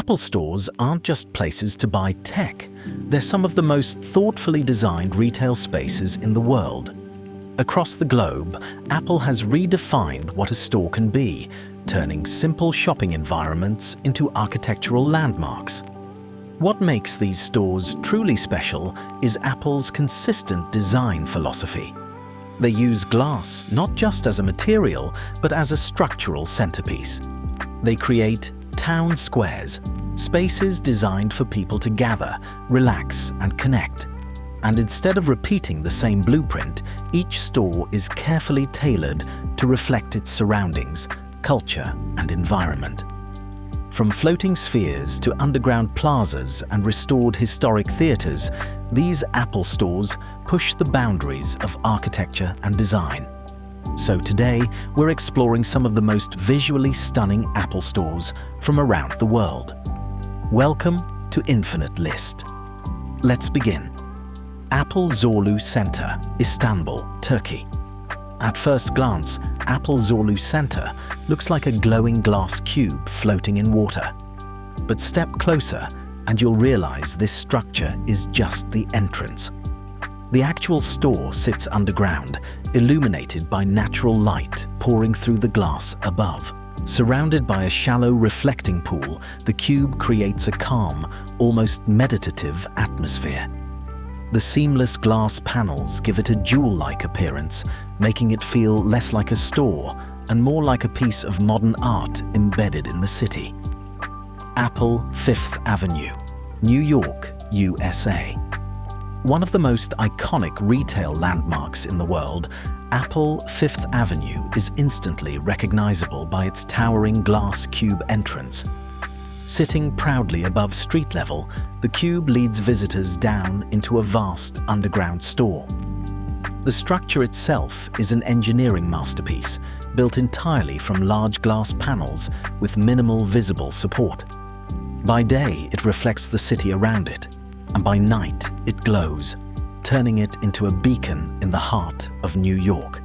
Apple stores aren't just places to buy tech. They're some of the most thoughtfully designed retail spaces in the world. Across the globe, Apple has redefined what a store can be, turning simple shopping environments into architectural landmarks. What makes these stores truly special is Apple's consistent design philosophy. They use glass not just as a material, but as a structural centerpiece. They create town squares, spaces designed for people to gather, relax, and connect. And instead of repeating the same blueprint, each store is carefully tailored to reflect its surroundings, culture, and environment. From floating spheres to underground plazas and restored historic theaters, these Apple stores push the boundaries of architecture and design. So today, we're exploring some of the most visually stunning Apple stores from around the world. Welcome to Infinite List. Let's begin. Apple Zorlu Center, Istanbul, Turkey. At first glance, Apple Zorlu Center looks like a glowing glass cube floating in water. But step closer and you'll realize this structure is just the entrance. The actual store sits underground, illuminated by natural light pouring through the glass above. Surrounded by a shallow reflecting pool, the cube creates a calm, almost meditative atmosphere. The seamless glass panels give it a jewel-like appearance, making it feel less like a store and more like a piece of modern art embedded in the city. Apple Fifth Avenue, New York, USA. One of the most iconic retail landmarks in the world, Apple Fifth Avenue is instantly recognizable by its towering glass cube entrance. Sitting proudly above street level, the cube leads visitors down into a vast underground store. The structure itself is an engineering masterpiece, built entirely from large glass panels with minimal visible support. By day, it reflects the city around it, and by night, it glows, turning it into a beacon in the heart of New York.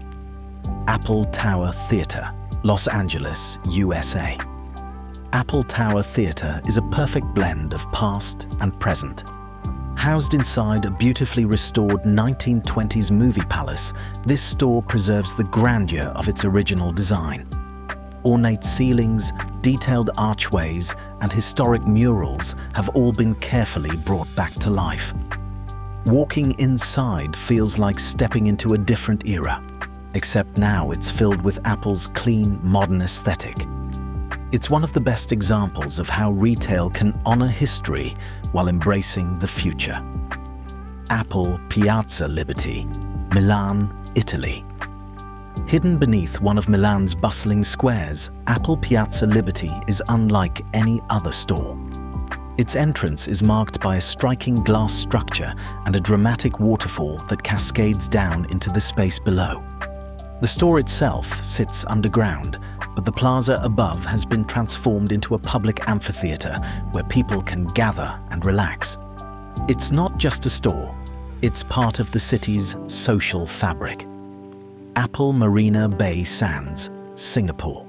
Apple Tower Theater, Los Angeles, USA. Apple Tower Theater is a perfect blend of past and present. Housed inside a beautifully restored 1920s movie palace, this store preserves the grandeur of its original design. Ornate ceilings, detailed archways, and historic murals have all been carefully brought back to life. Walking inside feels like stepping into a different era, except now it's filled with Apple's clean, modern aesthetic. It's one of the best examples of how retail can honor history while embracing the future. Apple Piazza Liberty, Milan, Italy. Hidden beneath one of Milan's bustling squares, Apple Piazza Liberty is unlike any other store. Its entrance is marked by a striking glass structure and a dramatic waterfall that cascades down into the space below. The store itself sits underground, but the plaza above has been transformed into a public amphitheater where people can gather and relax. It's not just a store, it's part of the city's social fabric. Apple Marina Bay Sands, Singapore.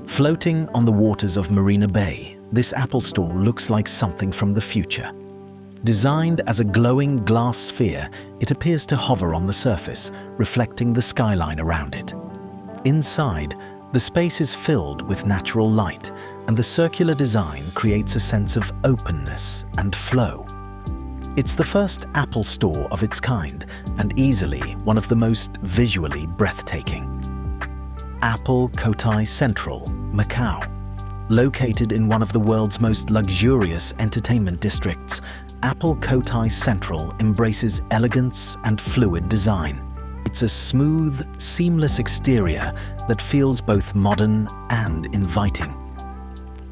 Floating on the waters of Marina Bay, this Apple store looks like something from the future. Designed as a glowing glass sphere, it appears to hover on the surface, reflecting the skyline around it. Inside, the space is filled with natural light, and the circular design creates a sense of openness and flow. It's the first Apple store of its kind, and easily one of the most visually breathtaking. Apple Cotai Central, Macau. Located in one of the world's most luxurious entertainment districts, Apple Cotai Central embraces elegance and fluid design. It's a smooth, seamless exterior that feels both modern and inviting.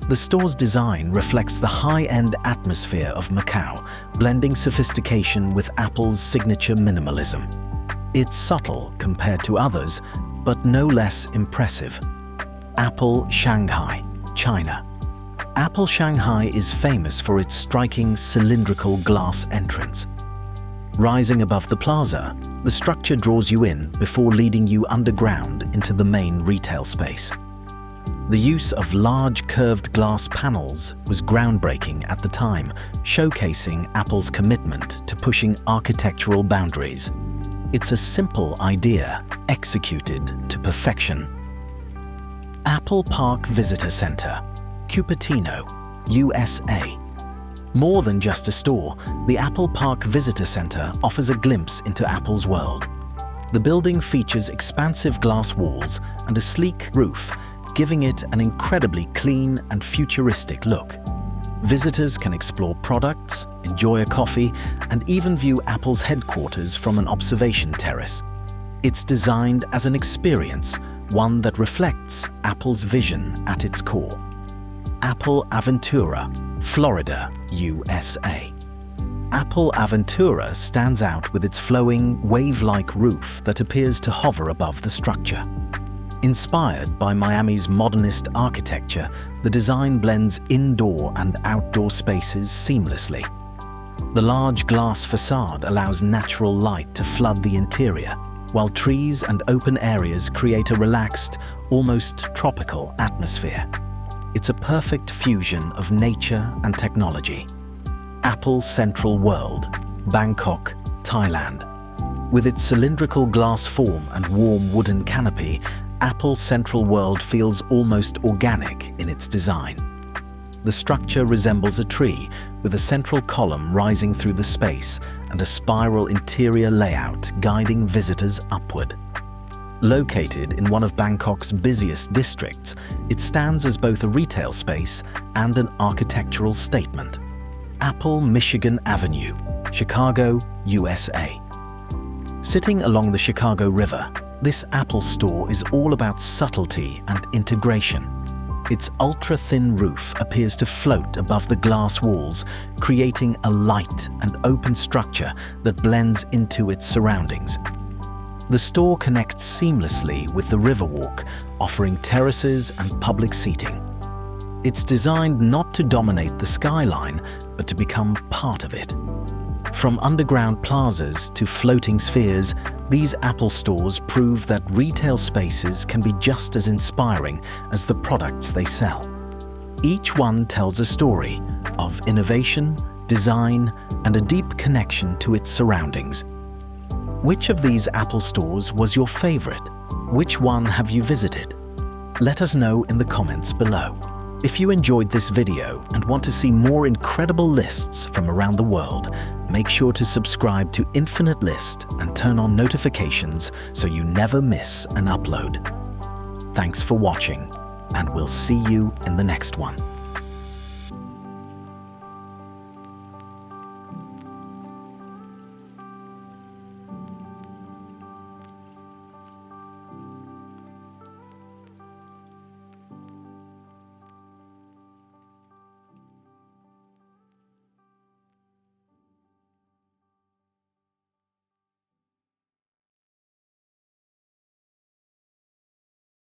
The store's design reflects the high-end atmosphere of Macau, blending sophistication with Apple's signature minimalism. It's subtle compared to others, but no less impressive. Apple Shanghai, China. Apple Shanghai is famous for its striking cylindrical glass entrance. Rising above the plaza, the structure draws you in before leading you underground into the main retail space. The use of large curved glass panels was groundbreaking at the time, showcasing Apple's commitment to pushing architectural boundaries. It's a simple idea, executed to perfection. Apple Park Visitor Center, Cupertino, USA. More than just a store, the Apple Park Visitor Center offers a glimpse into Apple's world. The building features expansive glass walls and a sleek roof, giving it an incredibly clean and futuristic look. Visitors can explore products, enjoy a coffee, and even view Apple's headquarters from an observation terrace. It's designed as an experience, one that reflects Apple's vision at its core. Apple Aventura, Florida, USA. Apple Aventura stands out with its flowing, wave-like roof that appears to hover above the structure. Inspired by Miami's modernist architecture, the design blends indoor and outdoor spaces seamlessly. The large glass facade allows natural light to flood the interior, while trees and open areas create a relaxed, almost tropical atmosphere. It's a perfect fusion of nature and technology. Apple Central World, Bangkok, Thailand. With its cylindrical glass form and warm wooden canopy, Apple Central World feels almost organic in its design. The structure resembles a tree, with a central column rising through the space and a spiral interior layout guiding visitors upward. Located in one of Bangkok's busiest districts, it stands as both a retail space and an architectural statement. Apple Michigan Avenue, Chicago, USA. Sitting along the Chicago River, this Apple store is all about subtlety and integration. Its ultra-thin roof appears to float above the glass walls, creating a light and open structure that blends into its surroundings. The store connects seamlessly with the Riverwalk, offering terraces and public seating. It's designed not to dominate the skyline, but to become part of it. From underground plazas to floating spheres, these Apple stores prove that retail spaces can be just as inspiring as the products they sell. Each one tells a story of innovation, design, and a deep connection to its surroundings. Which of these Apple stores was your favorite? Which one have you visited? Let us know in the comments below. If you enjoyed this video and want to see more incredible lists from around the world, make sure to subscribe to Infinite List and turn on notifications so you never miss an upload. Thanks for watching, and we'll see you in the next one.